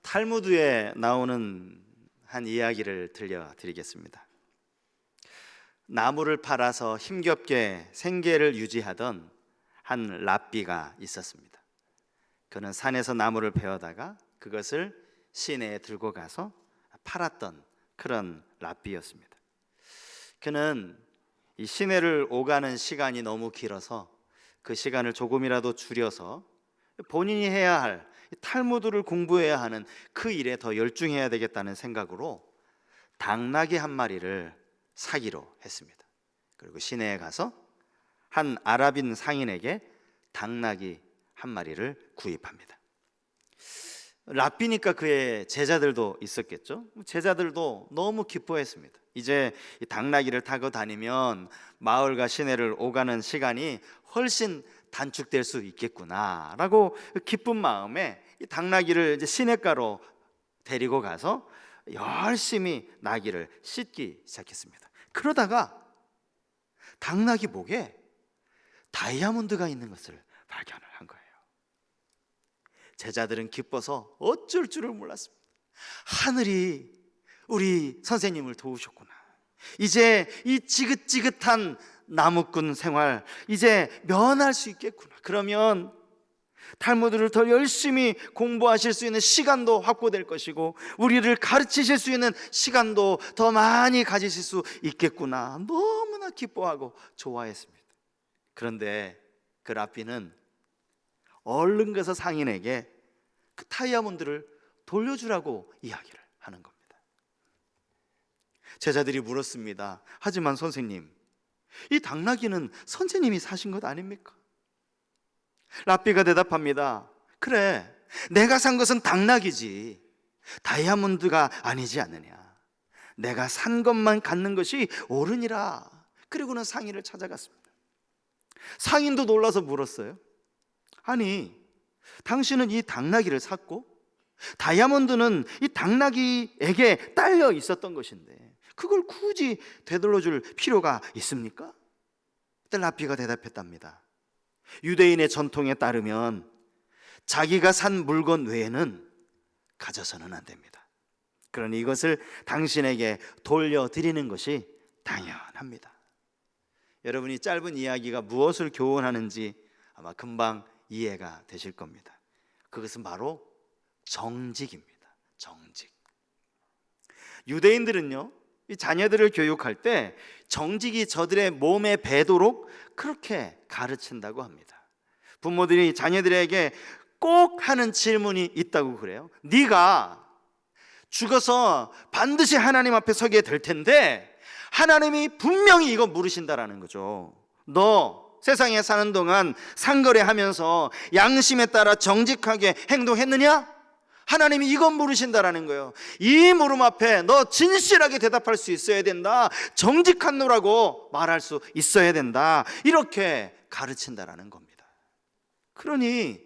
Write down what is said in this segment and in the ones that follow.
탈무드에 나오는 한 이야기를 들려드리겠습니다. 나무를 팔아서 힘겹게 생계를 유지하던 한 랍비가 있었습니다. 그는 산에서 나무를 베어다가 그것을 시내에 들고 가서 팔았던 그런 랍비였습니다. 그는 이 시내를 오가는 시간이 너무 길어서 그 시간을 조금이라도 줄여서 본인이 해야 할 탈무드를 공부해야 하는 그 일에 더 열중해야 되겠다는 생각으로 당나귀 한 마리를 사기로 했습니다. 그리고 시내에 가서 한 아랍인 상인에게 당나귀 한 마리를 구입합니다. 랍비니까 그의 제자들도 있었겠죠. 제자들도 너무 기뻐했습니다. 이제 이 당나귀를 타고 다니면 마을과 시내를 오가는 시간이 훨씬 단축될 수 있겠구나라고 기쁜 마음에 이 당나귀를 이제 시냇가로 데리고 가서 열심히 나귀를 씻기 시작했습니다. 그러다가 당나귀 목에 다이아몬드가 있는 것을 발견을 한 거예요. 제자들은 기뻐서 어쩔 줄을 몰랐습니다. 하늘이 우리 선생님을 도우셨구나. 이제 이 지긋지긋한 나무꾼 생활 이제 면할 수 있겠구나. 그러면 탈무드를 더 열심히 공부하실 수 있는 시간도 확보될 것이고 우리를 가르치실 수 있는 시간도 더 많이 가지실 수 있겠구나. 너무나 기뻐하고 좋아했습니다. 그런데 그 랍비는 얼른 가서 상인에게 그 다이아몬드를 돌려주라고 이야기를 하는 겁니다. 제자들이 물었습니다. 하지만 선생님, 이 당나귀는 선생님이 사신 것 아닙니까? 랍비가 대답합니다. 그래, 내가 산 것은 당나귀지 다이아몬드가 아니지 않느냐. 내가 산 것만 갖는 것이 옳으니라. 그리고는 상인을 찾아갔습니다. 상인도 놀라서 물었어요. 아니, 당신은 이 당나귀를 샀고 다이아몬드는 이 당나귀에게 딸려 있었던 것인데 그걸 굳이 되돌려줄 필요가 있습니까? 그때 랍비가 대답했답니다. 유대인의 전통에 따르면 자기가 산 물건 외에는 가져서는 안 됩니다. 그러니 이것을 당신에게 돌려드리는 것이 당연합니다. 여러분이 짧은 이야기가 무엇을 교훈하는지 아마 금방 이해가 되실 겁니다. 그것은 바로 정직입니다. 정직. 유대인들은요, 이 자녀들을 교육할 때 정직이 저들의 몸에 배도록 그렇게 가르친다고 합니다. 부모들이 자녀들에게 꼭 하는 질문이 있다고 그래요. 네가 죽어서 반드시 하나님 앞에 서게 될 텐데 하나님이 분명히 이거 물으신다라는 거죠. 너 세상에 사는 동안 상거래하면서 양심에 따라 정직하게 행동했느냐? 하나님이 이건 물으신다라는 거예요. 이 물음 앞에 너 진실하게 대답할 수 있어야 된다. 정직한 노라고 말할 수 있어야 된다. 이렇게 가르친다라는 겁니다. 그러니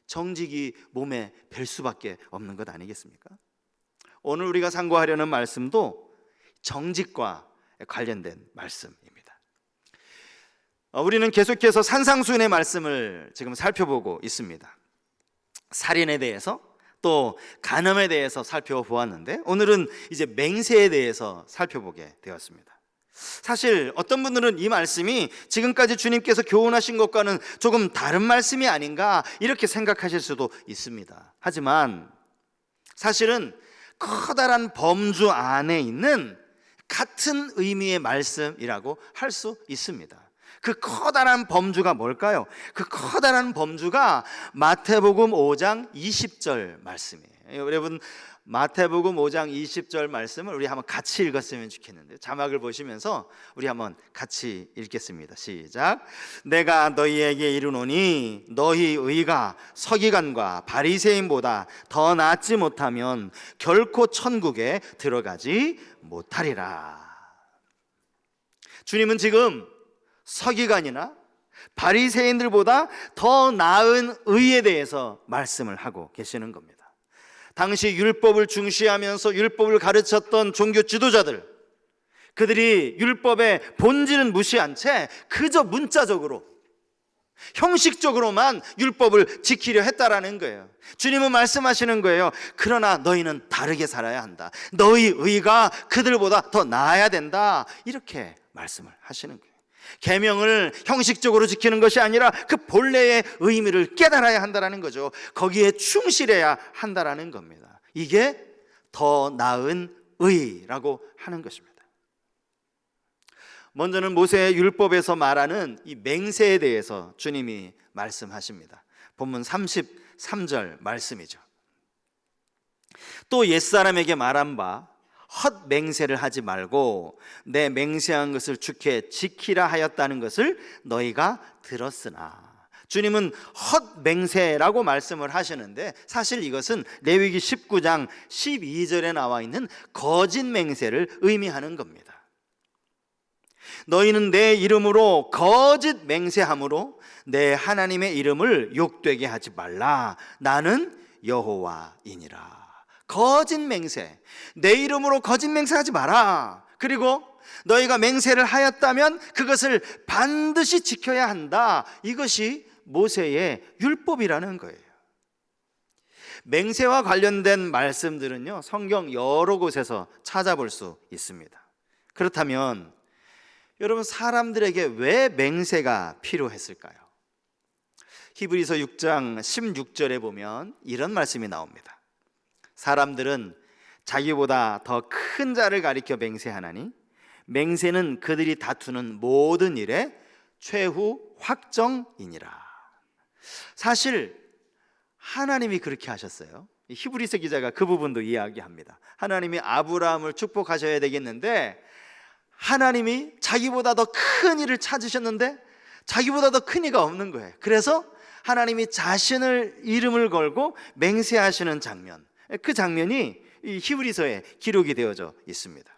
정직이 몸에 뵐 수밖에 없는 것 아니겠습니까? 오늘 우리가 상고하려는 말씀도 정직과 관련된 말씀입니다. 우리는 계속해서 산상수훈의 말씀을 지금 살펴보고 있습니다. 살인에 대해서 또 간음에 대해서 살펴보았는데 오늘은 이제 맹세에 대해서 살펴보게 되었습니다. 사실 어떤 분들은 이 말씀이 지금까지 주님께서 교훈하신 것과는 조금 다른 말씀이 아닌가 이렇게 생각하실 수도 있습니다. 하지만 사실은 커다란 범주 안에 있는 같은 의미의 말씀이라고 할 수 있습니다. 그 커다란 범주가 뭘까요? 그 커다란 범주가 마태복음 5장 20절 말씀이에요. 여러분 마태복음 5장 20절 말씀을 우리 한번 같이 읽었으면 좋겠는데 자막을 보시면서 우리 한번 같이 읽겠습니다. 시작. 내가 너희에게 이르노니 너희 의가 서기관과 바리새인보다 더 낫지 못하면 결코 천국에 들어가지 못하리라. 주님은 지금 서기관이나 바리새인들보다 더 나은 의에 대해서 말씀을 하고 계시는 겁니다. 당시 율법을 중시하면서 율법을 가르쳤던 종교 지도자들, 그들이 율법의 본질은 무시한 채 그저 문자적으로 형식적으로만 율법을 지키려 했다라는 거예요. 주님은 말씀하시는 거예요. 그러나 너희는 다르게 살아야 한다. 너희 의가 그들보다 더 나아야 된다. 이렇게 말씀을 하시는 거예요. 계명을 형식적으로 지키는 것이 아니라 그 본래의 의미를 깨달아야 한다는 거죠. 거기에 충실해야 한다는 겁니다. 이게 더 나은 의라고 하는 것입니다. 먼저는 모세의 율법에서 말하는 이 맹세에 대해서 주님이 말씀하십니다. 본문 33절 말씀이죠. 또 옛사람에게 말한 바 헛 맹세를 하지 말고 내 맹세한 것을 주께 지키라 하였다는 것을 너희가 들었으나. 주님은 헛 맹세라고 말씀을 하시는데 사실 이것은 레위기 19장 12절에 나와 있는 거짓 맹세를 의미하는 겁니다. 너희는 내 이름으로 거짓 맹세함으로 내 하나님의 이름을 욕되게 하지 말라. 나는 여호와이니라. 거짓 맹세, 내 이름으로 거짓 맹세하지 마라. 그리고 너희가 맹세를 하였다면 그것을 반드시 지켜야 한다. 이것이 모세의 율법이라는 거예요. 맹세와 관련된 말씀들은요, 성경 여러 곳에서 찾아볼 수 있습니다. 그렇다면 여러분, 사람들에게 왜 맹세가 필요했을까요? 히브리서 6장 16절에 보면 이런 말씀이 나옵니다. 사람들은 자기보다 더 큰 자를 가리켜 맹세하나니 맹세는 그들이 다투는 모든 일의 최후 확정이니라. 사실 하나님이 그렇게 하셨어요. 히브리서 기자가 그 부분도 이야기합니다. 하나님이 아브라함을 축복하셔야 되겠는데 하나님이 자기보다 더 큰 일을 찾으셨는데 자기보다 더 큰 이가 없는 거예요. 그래서 하나님이 자신을 이름을 걸고 맹세하시는 장면, 그 장면이 이 히브리서에 기록이 되어져 있습니다.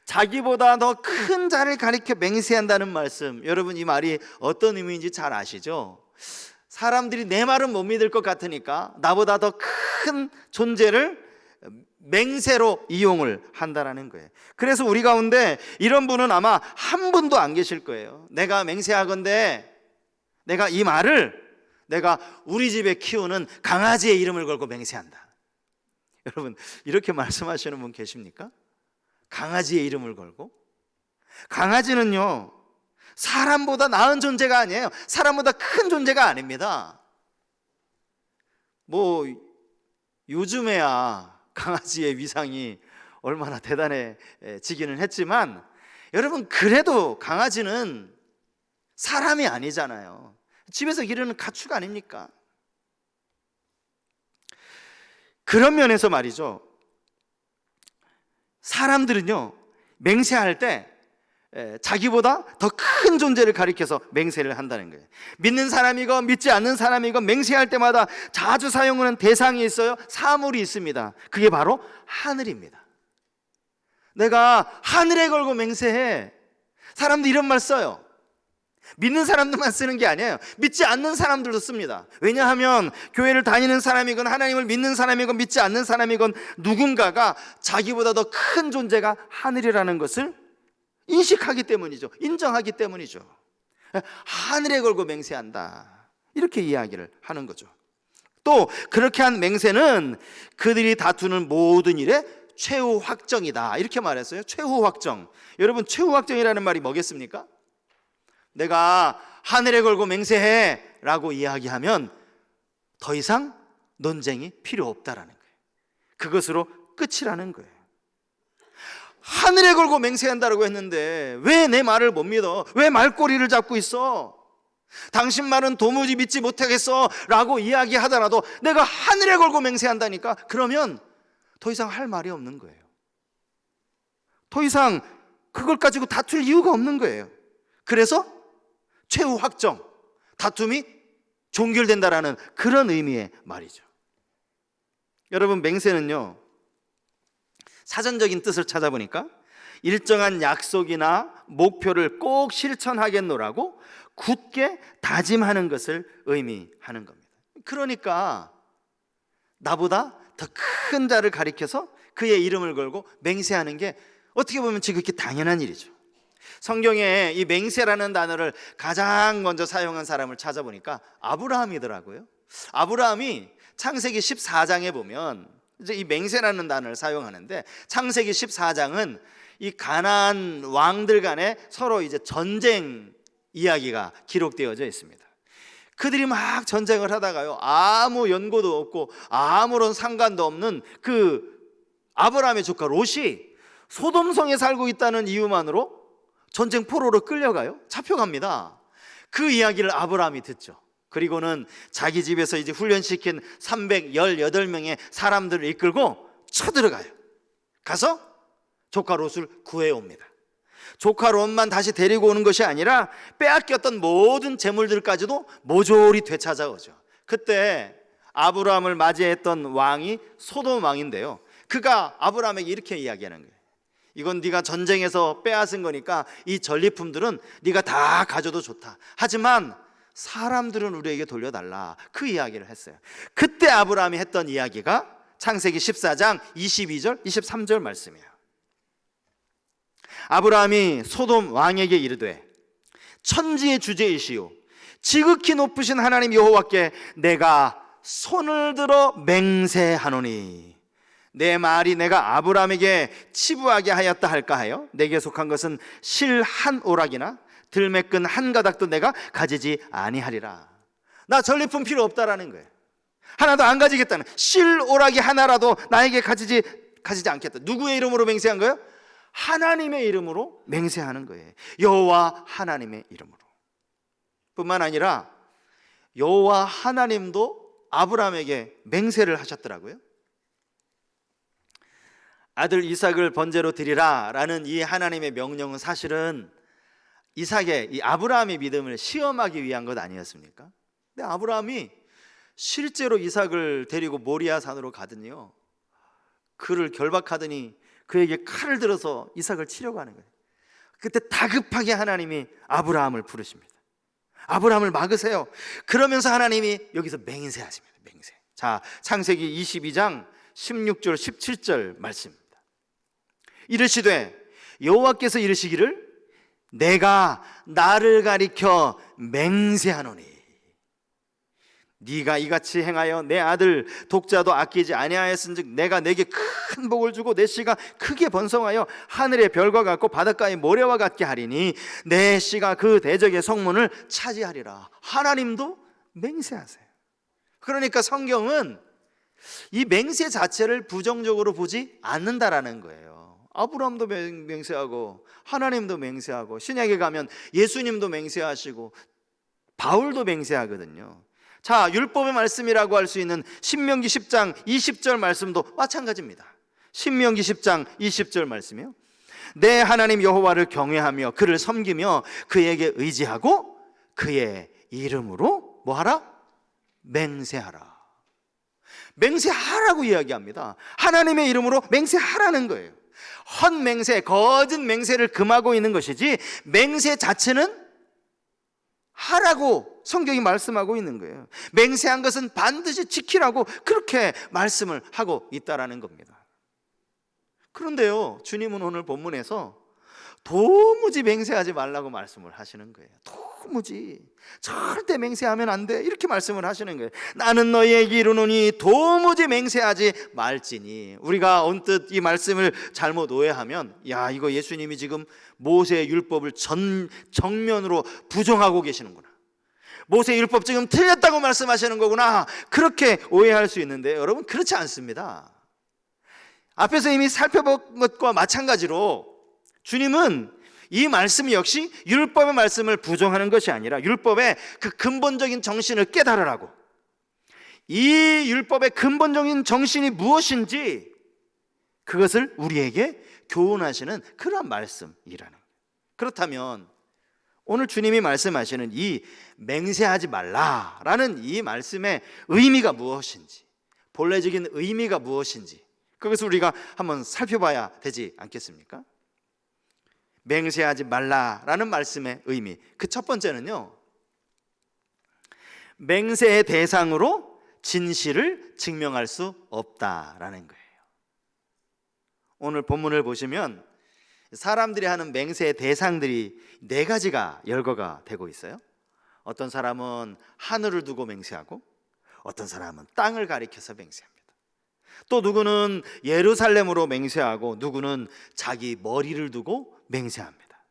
자기보다 더 큰 자를 가리켜 맹세한다는 말씀, 여러분 이 말이 어떤 의미인지 잘 아시죠? 사람들이 내 말은 못 믿을 것 같으니까 나보다 더 큰 존재를 맹세로 이용을 한다는 거예요. 그래서 우리 가운데 이런 분은 아마 한 분도 안 계실 거예요. 내가 맹세하건대 내가 이 말을 내가 우리 집에 키우는 강아지의 이름을 걸고 맹세한다. 여러분 이렇게 말씀하시는 분 계십니까? 강아지의 이름을 걸고? 강아지는요 사람보다 나은 존재가 아니에요. 사람보다 큰 존재가 아닙니다. 뭐 요즘에야 강아지의 위상이 얼마나 대단해지기는 했지만 여러분 그래도 강아지는 사람이 아니잖아요. 집에서 기르는 가축 아닙니까? 그런 면에서 말이죠, 사람들은요 맹세할 때 자기보다 더 큰 존재를 가리켜서 맹세를 한다는 거예요. 믿는 사람이건 믿지 않는 사람이건 맹세할 때마다 자주 사용하는 대상이 있어요. 사물이 있습니다. 그게 바로 하늘입니다. 내가 하늘에 걸고 맹세해. 사람들 이런 말 써요. 믿는 사람들만 쓰는 게 아니에요. 믿지 않는 사람들도 씁니다. 왜냐하면 교회를 다니는 사람이건 하나님을 믿는 사람이건 믿지 않는 사람이건 누군가가 자기보다 더 큰 존재가 하늘이라는 것을 인식하기 때문이죠. 인정하기 때문이죠. 하늘에 걸고 맹세한다, 이렇게 이야기를 하는 거죠. 또 그렇게 한 맹세는 그들이 다투는 모든 일의 최후 확정이다, 이렇게 말했어요. 최후 확정. 여러분 최후 확정이라는 말이 뭐겠습니까? 내가 하늘에 걸고 맹세해 라고 이야기하면 더 이상 논쟁이 필요 없다라는 거예요. 그것으로 끝이라는 거예요. 하늘에 걸고 맹세한다라고 했는데 왜 내 말을 못 믿어? 왜 말꼬리를 잡고 있어? 당신 말은 도무지 믿지 못하겠어 라고 이야기하더라도 내가 하늘에 걸고 맹세한다니까, 그러면 더 이상 할 말이 없는 거예요. 더 이상 그걸 가지고 다툴 이유가 없는 거예요. 그래서 최후 확정, 다툼이 종결된다라는 그런 의미의 말이죠. 여러분 맹세는요 사전적인 뜻을 찾아보니까 일정한 약속이나 목표를 꼭 실천하겠노라고 굳게 다짐하는 것을 의미하는 겁니다. 그러니까 나보다 더 큰 자를 가리켜서 그의 이름을 걸고 맹세하는 게 어떻게 보면 지극히 당연한 일이죠. 성경에 이 맹세라는 단어를 가장 먼저 사용한 사람을 찾아보니까 아브라함이더라고요. 아브라함이 창세기 14장에 보면 이제 이 맹세라는 단어를 사용하는데, 창세기 14장은 이 가나안 왕들 간에 서로 이제 전쟁 이야기가 기록되어져 있습니다. 그들이 막 전쟁을 하다가요, 아무 연고도 없고 아무런 상관도 없는 그 아브라함의 조카 롯이 소돔성에 살고 있다는 이유만으로 전쟁 포로로 끌려가요. 잡혀갑니다. 그 이야기를 아브라함이 듣죠. 그리고는 자기 집에서 이제 훈련시킨 318명의 사람들을 이끌고 쳐들어가요. 가서 조카 롯을 구해옵니다. 조카 롯만 다시 데리고 오는 것이 아니라 빼앗겼던 모든 재물들까지도 모조리 되찾아오죠. 그때 아브라함을 맞이했던 왕이 소돔 왕인데요, 그가 아브라함에게 이렇게 이야기하는 거예요. 이건 네가 전쟁에서 빼앗은 거니까 이 전리품들은 네가 다 가져도 좋다. 하지만 사람들은 우리에게 돌려달라. 그 이야기를 했어요. 그때 아브라함이 했던 이야기가 창세기 14장 22절 23절 말씀이에요. 아브라함이 소돔 왕에게 이르되 천지의 주제이시오 지극히 높으신 하나님 여호와께 내가 손을 들어 맹세하노니 내 말이 내가 아브라함에게 치부하게 하였다 할까 하여 내게 속한 것은 실 한 오락이나 들매끈 한 가닥도 내가 가지지 아니하리라. 나 전리품 필요 없다라는 거예요. 하나도 안 가지겠다는, 실 오락이 하나라도 나에게 가지지 않겠다. 누구의 이름으로 맹세한 거예요? 하나님의 이름으로 맹세하는 거예요. 여호와 하나님의 이름으로. 뿐만 아니라 여호와 하나님도 아브라함에게 맹세를 하셨더라고요. 아들 이삭을 번제로 드리라 라는 이 하나님의 명령은 사실은 이삭의, 이 아브라함의 믿음을 시험하기 위한 것 아니었습니까? 근데 아브라함이 실제로 이삭을 데리고 모리아 산으로 가더니요, 그를 결박하더니 그에게 칼을 들어서 이삭을 치려고 하는 거예요. 그때 다급하게 하나님이 아브라함을 부르십니다. 아브라함을 막으세요. 그러면서 하나님이 여기서 맹세하십니다. 맹세. 자, 창세기 22장 16절 17절 말씀입니다. 이르시되 여호와께서 이르시기를 내가 나를 가리켜 맹세하노니 네가 이같이 행하여 내 아들 독자도 아끼지 아니하였은즉 내가 내게 큰 복을 주고 내 씨가 크게 번성하여 하늘의 별과 같고 바닷가의 모래와 같게 하리니 내 씨가 그 대적의 성문을 차지하리라. 하나님도 맹세하세요. 그러니까 성경은 이 맹세 자체를 부정적으로 보지 않는다라는 거예요. 아브라함도 맹세하고 하나님도 맹세하고 신약에 가면 예수님도 맹세하시고 바울도 맹세하거든요. 자, 율법의 말씀이라고 할 수 있는 신명기 10장 20절 말씀도 마찬가지입니다. 신명기 10장 20절 말씀이요, 내 하나님 여호와를 경외하며 그를 섬기며 그에게 의지하고 그의 이름으로 뭐하라? 맹세하라. 맹세하라고 이야기합니다. 하나님의 이름으로 맹세하라는 거예요. 헛맹세, 거짓 맹세를 금하고 있는 것이지 맹세 자체는 하라고 성경이 말씀하고 있는 거예요. 맹세한 것은 반드시 지키라고 그렇게 말씀을 하고 있다라는 겁니다. 그런데요, 주님은 오늘 본문에서 도무지 맹세하지 말라고 말씀을 하시는 거예요. 도무지 절대 맹세하면 안 돼, 이렇게 말씀을 하시는 거예요. 나는 너희에게 이르노니 도무지 맹세하지 말지니. 우리가 언뜻 이 말씀을 잘못 오해하면, 야, 이거 예수님이 지금 모세의 율법을 정면으로 부정하고 계시는구나, 모세의 율법 지금 틀렸다고 말씀하시는 거구나, 그렇게 오해할 수 있는데 여러분, 그렇지 않습니다. 앞에서 이미 살펴본 것과 마찬가지로 주님은 이 말씀 역시 율법의 말씀을 부정하는 것이 아니라 율법의 그 근본적인 정신을 깨달으라고, 이 율법의 근본적인 정신이 무엇인지 그것을 우리에게 교훈하시는 그런 말씀이라는 거예요. 그렇다면 오늘 주님이 말씀하시는 이 맹세하지 말라라는 이 말씀의 의미가 무엇인지, 본래적인 의미가 무엇인지, 그것을 우리가 한번 살펴봐야 되지 않겠습니까? 맹세하지 말라라는 말씀의 의미, 그 첫 번째는요, 맹세의 대상으로 진실을 증명할 수 없다라는 거예요. 오늘 본문을 보시면 사람들이 하는 맹세의 대상들이 네 가지가 열거가 되고 있어요. 어떤 사람은 하늘을 두고 맹세하고, 어떤 사람은 땅을 가리켜서 맹세합니다. 또 누구는 예루살렘으로 맹세하고, 누구는 자기 머리를 두고 맹세합니다.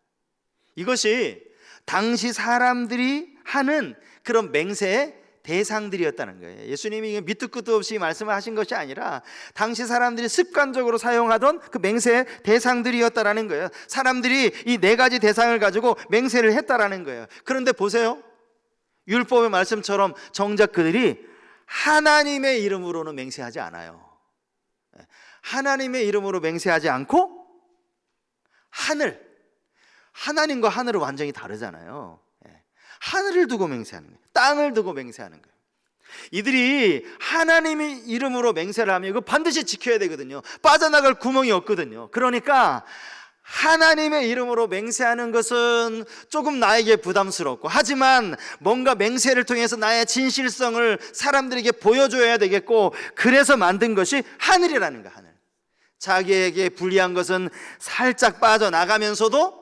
이것이 당시 사람들이 하는 그런 맹세의 대상들이었다는 거예요. 예수님이 밑도 끝도 없이 말씀을 하신 것이 아니라 당시 사람들이 습관적으로 사용하던 그 맹세의 대상들이었다라는 거예요. 사람들이 이 네 가지 대상을 가지고 맹세를 했다라는 거예요. 그런데 보세요, 율법의 말씀처럼 정작 그들이 하나님의 이름으로는 맹세하지 않아요. 하나님의 이름으로 맹세하지 않고, 하나님과 하늘은 완전히 다르잖아요. 하늘을 두고 맹세하는 거예요. 땅을 두고 맹세하는 거예요. 이들이 하나님의 이름으로 맹세를 하면 이거 반드시 지켜야 되거든요. 빠져나갈 구멍이 없거든요. 그러니까 하나님의 이름으로 맹세하는 것은 조금 나에게 부담스럽고, 하지만 뭔가 맹세를 통해서 나의 진실성을 사람들에게 보여줘야 되겠고, 그래서 만든 것이 하늘이라는 거야. 하늘. 자기에게 불리한 것은 살짝 빠져나가면서도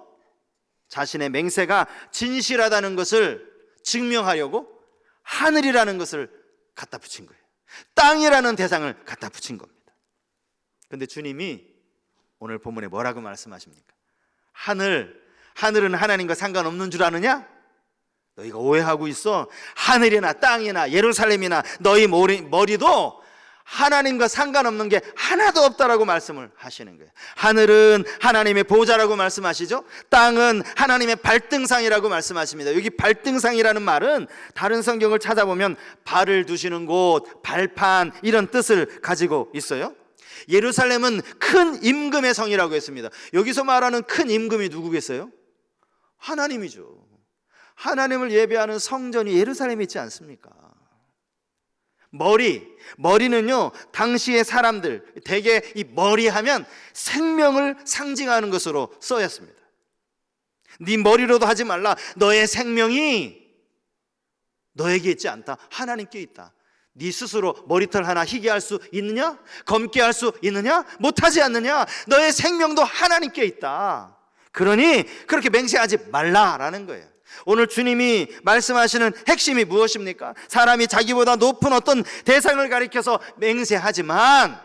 자신의 맹세가 진실하다는 것을 증명하려고 하늘이라는 것을 갖다 붙인 거예요. 땅이라는 대상을 갖다 붙인 겁니다. 그런데 주님이 오늘 본문에 뭐라고 말씀하십니까? 하늘은 하나님과 상관없는 줄 아느냐? 너희가 오해하고 있어. 하늘이나 땅이나 예루살렘이나 너희 머리도 하나님과 상관없는 게 하나도 없다라고 말씀을 하시는 거예요. 하늘은 하나님의 보좌라고 말씀하시죠. 땅은 하나님의 발등상이라고 말씀하십니다. 여기 발등상이라는 말은 다른 성경을 찾아보면 발을 두시는 곳, 발판, 이런 뜻을 가지고 있어요. 예루살렘은 큰 임금의 성이라고 했습니다. 여기서 말하는 큰 임금이 누구겠어요? 하나님이죠. 하나님을 예배하는 성전이 예루살렘에 있지 않습니까? 머리는요, 당시의 사람들 대개 이 머리하면 생명을 상징하는 것으로 쓰였습니다. 네 머리로도 하지 말라. 너의 생명이 너에게 있지 않다. 하나님께 있다. 네 스스로 머리털 하나 희게 할 수 있느냐? 검게 할 수 있느냐? 못하지 않느냐? 너의 생명도 하나님께 있다. 그러니 그렇게 맹세하지 말라라는 거예요. 오늘 주님이 말씀하시는 핵심이 무엇입니까? 사람이 자기보다 높은 어떤 대상을 가리켜서 맹세하지만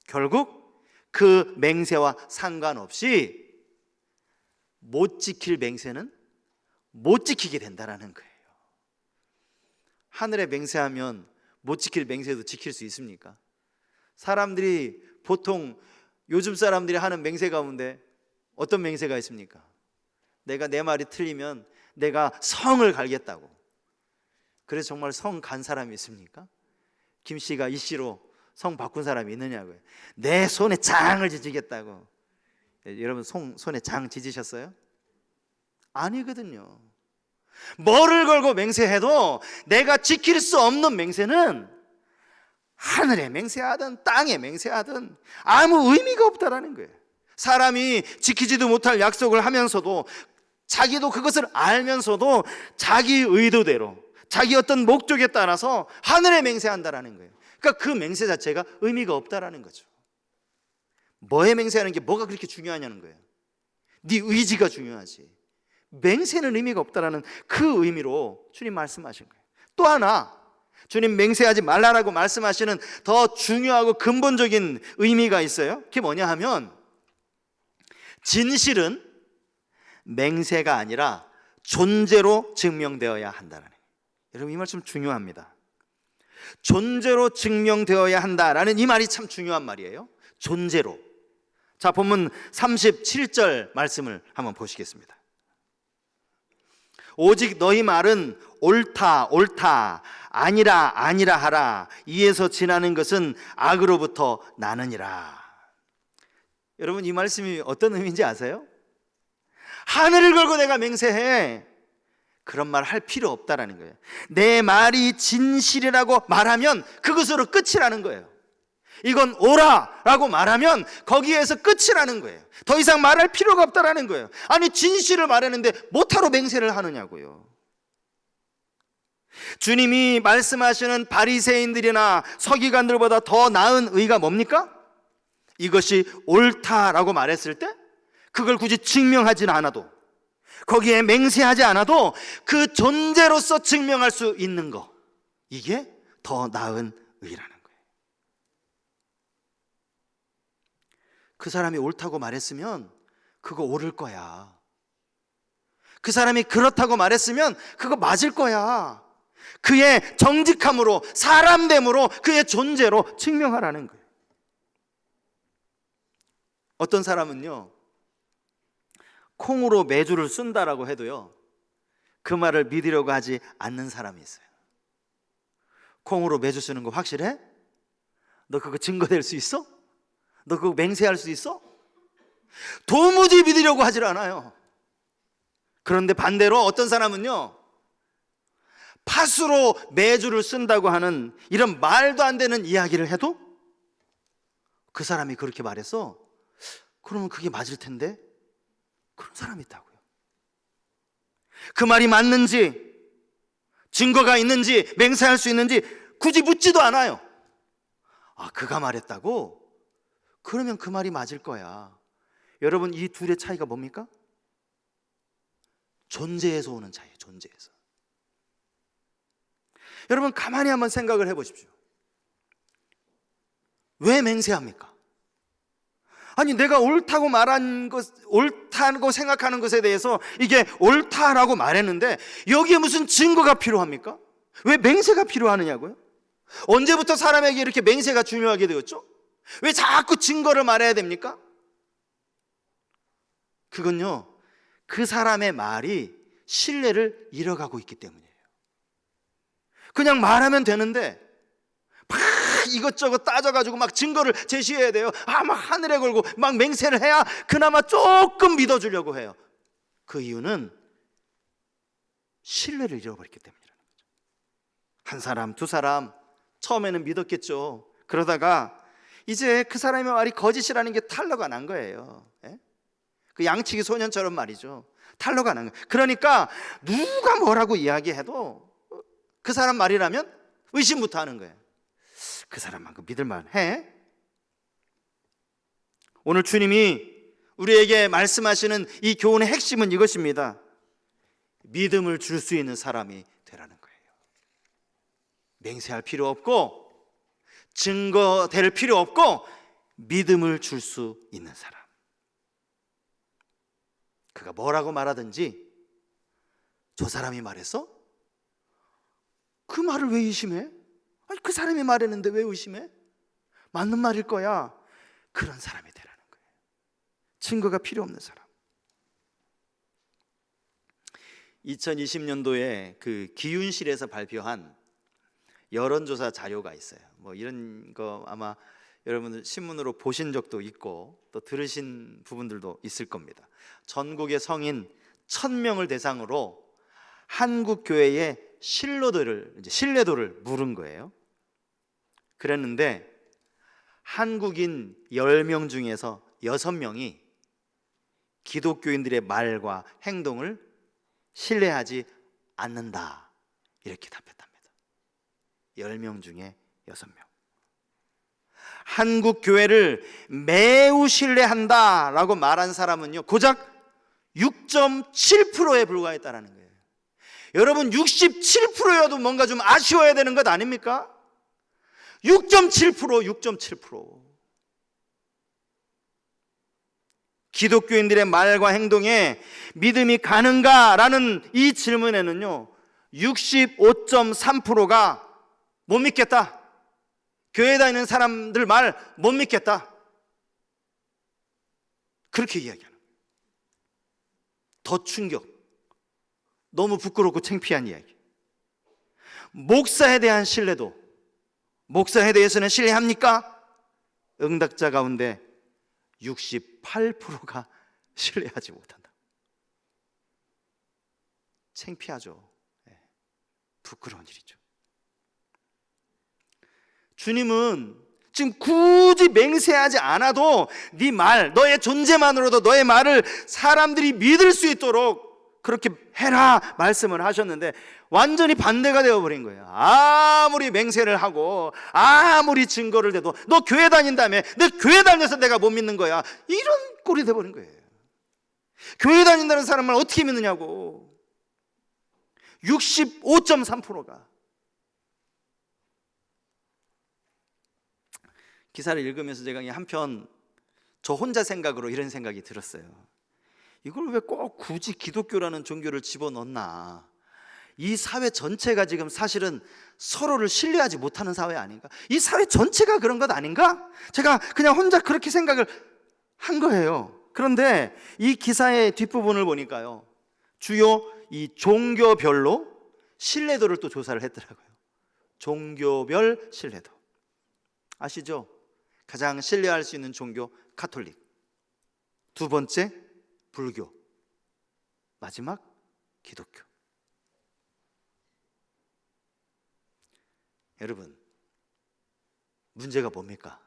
결국 그 맹세와 상관없이 못 지킬 맹세는 못 지키게 된다는 거예요. 하늘에 맹세하면 못 지킬 맹세도 지킬 수 있습니까? 사람들이 보통 요즘 사람들이 하는 맹세 가운데 어떤 맹세가 있습니까? 내가 내 말이 틀리면 내가 성을 갈겠다고. 그래서 정말 성 간 사람이 있습니까? 김 씨가 이 씨로 성 바꾼 사람이 있느냐고요. 내 손에 장을 지지겠다고. 여러분 손에 장 지지셨어요? 아니거든요. 뭐를 걸고 맹세해도 내가 지킬 수 없는 맹세는 하늘에 맹세하든 땅에 맹세하든 아무 의미가 없다라는 거예요. 사람이 지키지도 못할 약속을 하면서도, 자기도 그것을 알면서도 자기 의도대로 자기 어떤 목적에 따라서 하늘에 맹세한다라는 거예요. 그러니까 그 맹세 자체가 의미가 없다라는 거죠. 뭐에 맹세하는 게 뭐가 그렇게 중요하냐는 거예요. 네 의지가 중요하지. 맹세는 의미가 없다라는 그 의미로 주님 말씀하신 거예요. 또 하나, 주님 맹세하지 말라라고 말씀하시는 더 중요하고 근본적인 의미가 있어요. 그게 뭐냐 하면, 진실은 맹세가 아니라 존재로 증명되어야 한다는 거예요. 여러분 이 말씀 중요합니다. 존재로 증명되어야 한다라는 이 말이 참 중요한 말이에요. 존재로. 자, 본문 37절 말씀을 한번 보시겠습니다. 오직 너희 말은 옳다 옳다, 아니라 아니라 하라. 이에서 지나는 것은 악으로부터 나느니라. 여러분 이 말씀이 어떤 의미인지 아세요? 하늘을 걸고 내가 맹세해, 그런 말 할 필요 없다라는 거예요. 내 말이 진실이라고 말하면 그것으로 끝이라는 거예요. 이건 옳아라고 말하면 거기에서 끝이라는 거예요. 더 이상 말할 필요가 없다라는 거예요. 아니 진실을 말하는데 못하러 맹세를 하느냐고요. 주님이 말씀하시는 바리새인들이나 서기관들보다 더 나은 의가 뭡니까? 이것이 옳다라고 말했을 때 그걸 굳이 증명하지는 않아도, 거기에 맹세하지 않아도 그 존재로서 증명할 수 있는 거, 이게 더 나은 의라는 거예요. 그 사람이 옳다고 말했으면 그거 옳을 거야. 그 사람이 그렇다고 말했으면 그거 맞을 거야. 그의 정직함으로, 사람됨으로, 그의 존재로 증명하라는 거예요. 어떤 사람은요, 콩으로 매주를 쓴다라고 해도요, 그 말을 믿으려고 하지 않는 사람이 있어요. 콩으로 매주 쓰는 거 확실해? 너 그거 증거될 수 있어? 너 그거 맹세할 수 있어? 도무지 믿으려고 하질 않아요. 그런데 반대로 어떤 사람은요, 팥으로 매주를 쓴다고 하는 이런 말도 안 되는 이야기를 해도 그 사람이 그렇게 말해서 그러면 그게 맞을 텐데, 그런 사람이 있다고요. 그 말이 맞는지, 증거가 있는지, 맹세할 수 있는지 굳이 묻지도 않아요. 아, 그가 말했다고? 그러면 그 말이 맞을 거야. 여러분, 이 둘의 차이가 뭡니까? 존재에서 오는 차이예요. 존재에서. 여러분, 가만히 한번 생각을 해보십시오. 왜 맹세합니까? 아니, 내가 옳다고 말한 것, 옳다고 생각하는 것에 대해서 이게 옳다라고 말했는데 여기에 무슨 증거가 필요합니까? 왜 맹세가 필요하느냐고요? 언제부터 사람에게 이렇게 맹세가 중요하게 되었죠? 왜 자꾸 증거를 말해야 됩니까? 그건요, 그 사람의 말이 신뢰를 잃어가고 있기 때문이에요. 그냥 말하면 되는데 막 이것저것 따져가지고 막 증거를 제시해야 돼요. 막 하늘에 걸고 막 맹세를 해야 그나마 조금 믿어주려고 해요. 그 이유는 신뢰를 잃어버렸기 때문이라는 거죠. 한 사람, 두 사람 처음에는 믿었겠죠. 그러다가 이제 그 사람의 말이 거짓이라는 게 탄로가 난 거예요. 예? 그 양치기 소년처럼 말이죠. 탄로가 난 거예요. 그러니까 누가 뭐라고 이야기해도 그 사람 말이라면 의심부터 하는 거예요. 그 사람만큼 믿을만 해? 오늘 주님이 우리에게 말씀하시는 이 교훈의 핵심은 이것입니다. 믿음을 줄 수 있는 사람이 되라는 거예요. 맹세할 필요 없고 증거될 필요 없고 믿음을 줄 수 있는 사람. 그가 뭐라고 말하든지 저 사람이 말했어? 그 말을 왜 의심해? 아니, 그 사람이 말했는데 왜 의심해? 맞는 말일 거야. 그런 사람이 되라는 거예요. 증거가 필요 없는 사람. 2020년도에 그 기윤실에서 발표한 여론조사 자료가 있어요. 뭐 이런 거 아마 여러분들 신문으로 보신 적도 있고 또 들으신 부분들도 있을 겁니다. 전국의 성인 1000명을 대상으로 한국 교회의 신뢰도를 물은 거예요. 그랬는데 한국인 10명 중에서 6명이 기독교인들의 말과 행동을 신뢰하지 않는다, 이렇게 답했답니다. 10명 중에 6명. 한국 교회를 매우 신뢰한다라고 말한 사람은요, 고작 6.7%에 불과했다라는 거예요. 여러분, 67%여도 뭔가 좀 아쉬워야 되는 것 아닙니까? 6.7%, 6.7%. 기독교인들의 말과 행동에 믿음이 가는가라는 이 질문에는요, 65.3%가 못 믿겠다. 교회 다니는 사람들 말 못 믿겠다. 그렇게 이야기하는 거예요. 더 충격. 너무 부끄럽고 창피한 이야기. 목사에 대한 신뢰도, 목사에 대해서는 신뢰합니까? 응답자 가운데 68%가 신뢰하지 못한다. 창피하죠. 부끄러운 일이죠. 주님은 지금 굳이 맹세하지 않아도 네 말, 너의 존재만으로도 너의 말을 사람들이 믿을 수 있도록 그렇게 해라 말씀을 하셨는데 완전히 반대가 되어버린 거예요. 아무리 맹세를 하고 아무리 증거를 대도 너 교회 다닌다며, 너 교회 다녀서 내가 못 믿는 거야, 이런 꼴이 되어버린 거예요. 교회 다닌다는 사람을 어떻게 믿느냐고. 65.3%가. 기사를 읽으면서 제가 한편 저 혼자 생각으로 이런 생각이 들었어요. 이걸 왜 꼭 굳이 기독교라는 종교를 집어넣나? 이 사회 전체가 지금 사실은 서로를 신뢰하지 못하는 사회 아닌가? 이 사회 전체가 그런 것 아닌가? 제가 그냥 혼자 그렇게 생각을 한 거예요. 그런데 이 기사의 뒷부분을 보니까요, 주요 이 종교별로 신뢰도를 또 조사를 했더라고요. 종교별 신뢰도. 아시죠? 가장 신뢰할 수 있는 종교 가톨릭, 두 번째 불교, 마지막 기독교. 여러분, 문제가 뭡니까?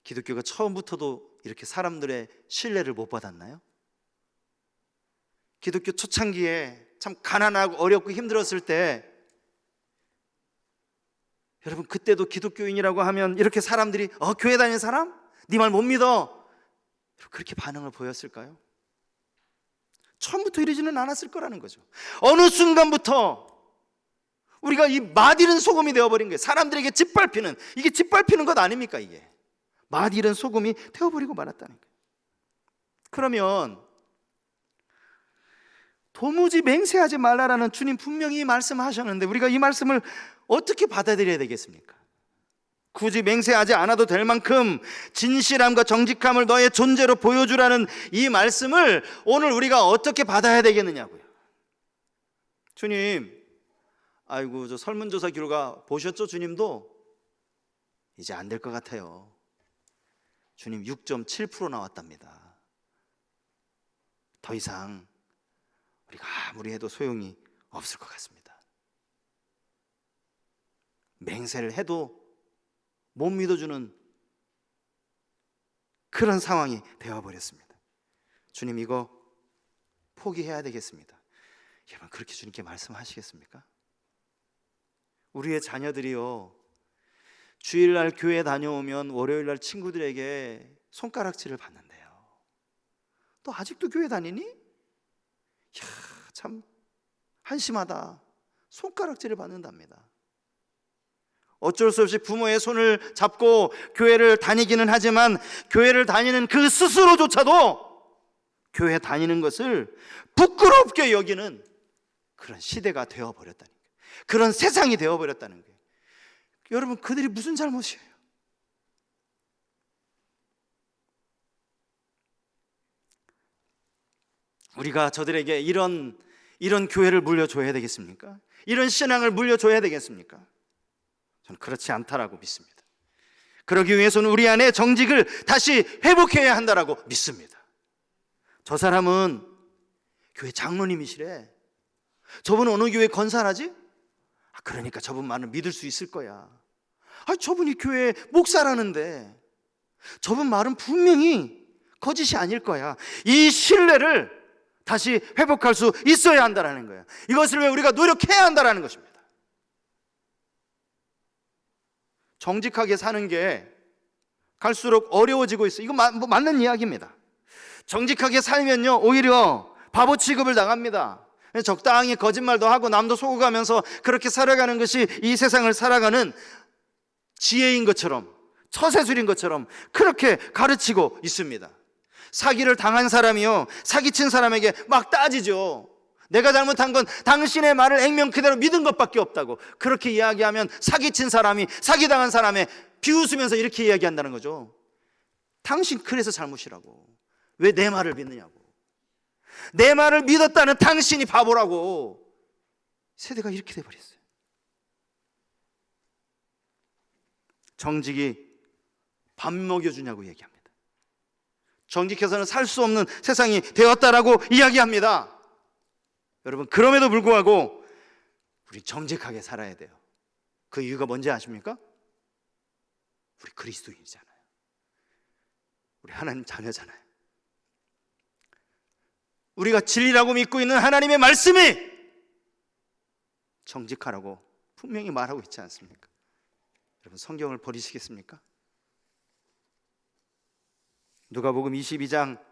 기독교가 처음부터도 이렇게 사람들의 신뢰를 못 받았나요? 기독교 초창기에 참 가난하고 어렵고 힘들었을 때, 여러분 그때도 기독교인이라고 하면 이렇게 사람들이 교회 다니는 사람? 네 말 못 믿어, 그렇게 반응을 보였을까요? 처음부터 이러지는 않았을 거라는 거죠. 어느 순간부터 우리가 이 맛 잃은 소금이 되어버린 거예요. 사람들에게 짓밟히는, 이게 짓밟히는 것 아닙니까? 이게 맛 잃은 소금이 되어버리고 말았다는 거예요. 그러면 도무지 맹세하지 말라라는 주님 분명히 말씀하셨는데 우리가 이 말씀을 어떻게 받아들여야 되겠습니까? 굳이 맹세하지 않아도 될 만큼 진실함과 정직함을 너의 존재로 보여주라는 이 말씀을 오늘 우리가 어떻게 받아야 되겠느냐고요. 주님, 아이고 저 설문조사 결과 보셨죠? 주님도 이제 안 될 것 같아요. 주님 6.7% 나왔답니다. 더 이상 우리가 아무리 해도 소용이 없을 것 같습니다. 맹세를 해도 못 믿어주는 그런 상황이 되어버렸습니다. 주님 이거 포기해야 되겠습니다. 여러분 그렇게 주님께 말씀하시겠습니까? 우리의 자녀들이요, 주일날 교회 다녀오면 월요일날 친구들에게 손가락질을 받는데요. 너 아직도 교회 다니니? 이야, 참 한심하다. 손가락질을 받는답니다. 어쩔 수 없이 부모의 손을 잡고 교회를 다니기는 하지만 교회를 다니는 그 스스로조차도 교회 다니는 것을 부끄럽게 여기는 그런 시대가 되어버렸다는 거예요. 그런 세상이 되어버렸다는 거예요. 여러분 그들이 무슨 잘못이에요? 우리가 저들에게 이런 교회를 물려줘야 되겠습니까? 이런 신앙을 물려줘야 되겠습니까? 저는 그렇지 않다라고 믿습니다. 그러기 위해서는 우리 안에 정직을 다시 회복해야 한다라고 믿습니다. 저 사람은 교회 장로님이시래. 저분은 어느 교회 건사하지? 그러니까 저분만은 믿을 수 있을 거야. 저분이 교회 목사라는데 저분 말은 분명히 거짓이 아닐 거야. 이 신뢰를 다시 회복할 수 있어야 한다는 거예요. 이것을 왜 우리가 노력해야 한다는 것입니다. 정직하게 사는 게 갈수록 어려워지고 있어요. 이거 맞는 이야기입니다. 정직하게 살면요 오히려 바보 취급을 당합니다. 적당히 거짓말도 하고 남도 속어가면서 그렇게 살아가는 것이 이 세상을 살아가는 지혜인 것처럼, 처세술인 것처럼 그렇게 가르치고 있습니다. 사기를 당한 사람이요 사기친 사람에게 막 따지죠. 내가 잘못한 건 당신의 말을 액면 그대로 믿은 것밖에 없다고. 그렇게 이야기하면 사기친 사람이 사기당한 사람의 비웃으면서 이렇게 이야기한다는 거죠. 당신 그래서 잘못이라고. 왜 내 말을 믿느냐고. 내 말을 믿었다는 당신이 바보라고. 세대가 이렇게 돼버렸어요. 정직이 밥 먹여주냐고 얘기합니다. 정직해서는 살 수 없는 세상이 되었다라고 이야기합니다. 여러분 그럼에도 불구하고 우리 정직하게 살아야 돼요. 그 이유가 뭔지 아십니까? 우리 그리스도인이잖아요. 우리 하나님 자녀잖아요. 우리가 진리라고 믿고 있는 하나님의 말씀이 정직하라고 분명히 말하고 있지 않습니까? 여러분 성경을 버리시겠습니까? 누가복음 22장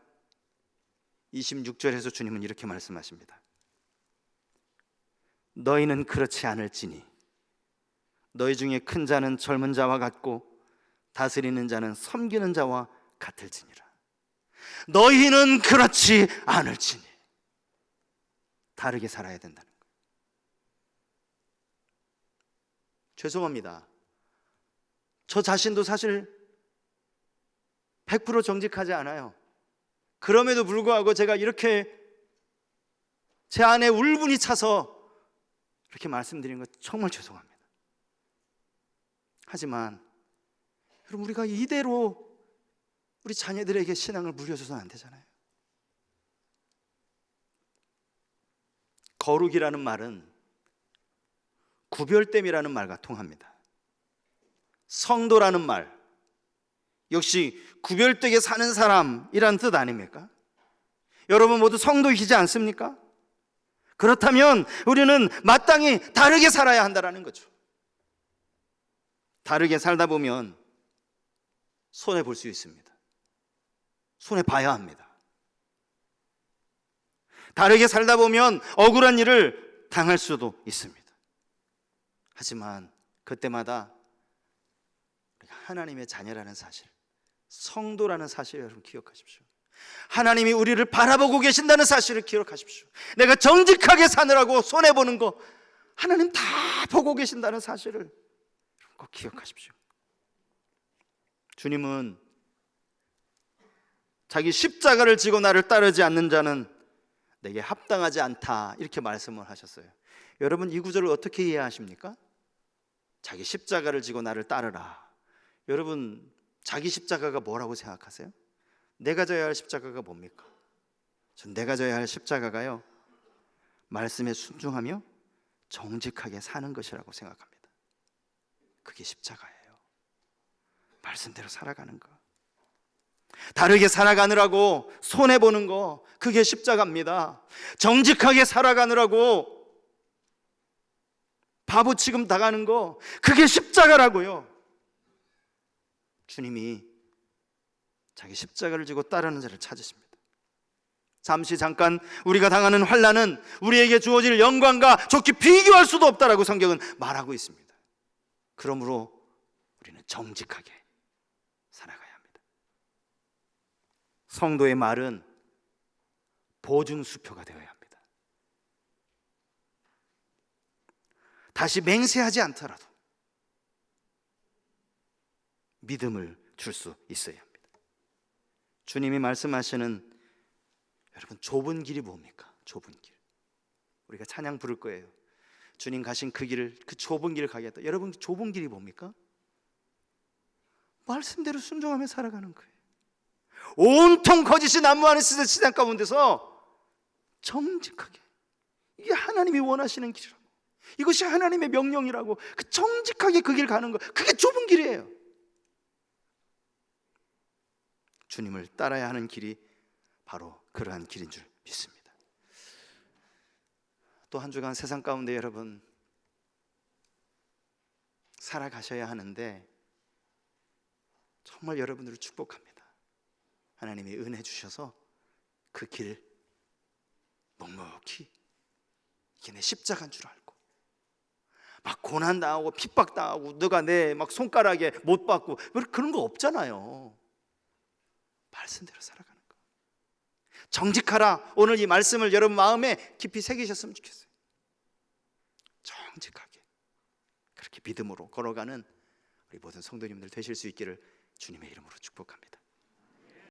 26절에서 주님은 이렇게 말씀하십니다. 너희는 그렇지 않을지니 너희 중에 큰 자는 젊은 자와 같고 다스리는 자는 섬기는 자와 같을지니라. 너희는 그렇지 않을지니. 다르게 살아야 된다는 거예요. 죄송합니다. 저 자신도 사실 100% 정직하지 않아요. 그럼에도 불구하고 제가 이렇게 제 안에 울분이 차서 이렇게 말씀드리는 것 정말 죄송합니다. 하지만 여러분, 우리가 이대로 우리 자녀들에게 신앙을 물려줘서는 안 되잖아요. 거룩이라는 말은 구별됨이라는 말과 통합니다. 성도라는 말 역시 구별되게 사는 사람이란 뜻 아닙니까? 여러분 모두 성도이시지 않습니까? 그렇다면 우리는 마땅히 다르게 살아야 한다는 거죠. 다르게 살다 보면 손해볼 수 있습니다. 손해봐야 합니다. 다르게 살다 보면 억울한 일을 당할 수도 있습니다. 하지만 그때마다 하나님의 자녀라는 사실, 성도라는 사실을 여러분 기억하십시오. 하나님이 우리를 바라보고 계신다는 사실을 기억하십시오. 내가 정직하게 사느라고 손해보는 거 하나님 다 보고 계신다는 사실을 꼭 기억하십시오. 주님은 자기 십자가를 지고 나를 따르지 않는 자는 내게 합당하지 않다, 이렇게 말씀을 하셨어요. 여러분, 이 구절을 어떻게 이해하십니까? 자기 십자가를 지고 나를 따르라. 여러분, 자기 십자가가 뭐라고 생각하세요? 내가 져야 할 십자가가 뭡니까? 전 내가 져야 할 십자가가요, 말씀에 순종하며 정직하게 사는 것이라고 생각합니다. 그게 십자가예요. 말씀대로 살아가는 거, 다르게 살아가느라고 손해보는 거, 그게 십자가입니다. 정직하게 살아가느라고 바보 취급 당하는 거, 그게 십자가라고요. 주님이 자기 십자가를 지고 따르는 자를 찾으십니다. 잠깐 우리가 당하는 환난은 우리에게 주어질 영광과 좋게 비교할 수도 없다라고 성경은 말하고 있습니다. 그러므로 우리는 정직하게 살아가야 합니다. 성도의 말은 보증수표가 되어야 합니다. 다시 맹세하지 않더라도 믿음을 줄 수 있어야 합니다. 주님이 말씀하시는, 여러분, 좁은 길이 뭡니까? 좁은 길. 우리가 찬양 부를 거예요. 주님 가신 그 길을, 그 좁은 길을 가겠다. 여러분, 좁은 길이 뭡니까? 말씀대로 순종하며 살아가는 거예요. 온통 거짓이 난무하는 시장 가운데서 정직하게, 이게 하나님이 원하시는 길이라고, 이것이 하나님의 명령이라고, 그 정직하게 그 길 가는 거, 그게 좁은 길이에요. 주님을 따라야 하는 길이 바로 그러한 길인 줄 믿습니다. 또 한 주간 세상 가운데 여러분 살아가셔야 하는데, 정말 여러분들을 축복합니다. 하나님이 은혜 주셔서 그 길 묵묵히, 이게 내 십자가인 줄 알고, 막 고난당하고 핍박당하고 너가 내 막 손가락에 못 박고 그런 거 없잖아요. 말씀대로 살아가는 거, 정직하라. 오늘 이 말씀을 여러분 마음에 깊이 새기셨으면 좋겠어요. 정직하게 그렇게 믿음으로 걸어가는 우리 모든 성도님들 되실 수 있기를 주님의 이름으로 축복합니다.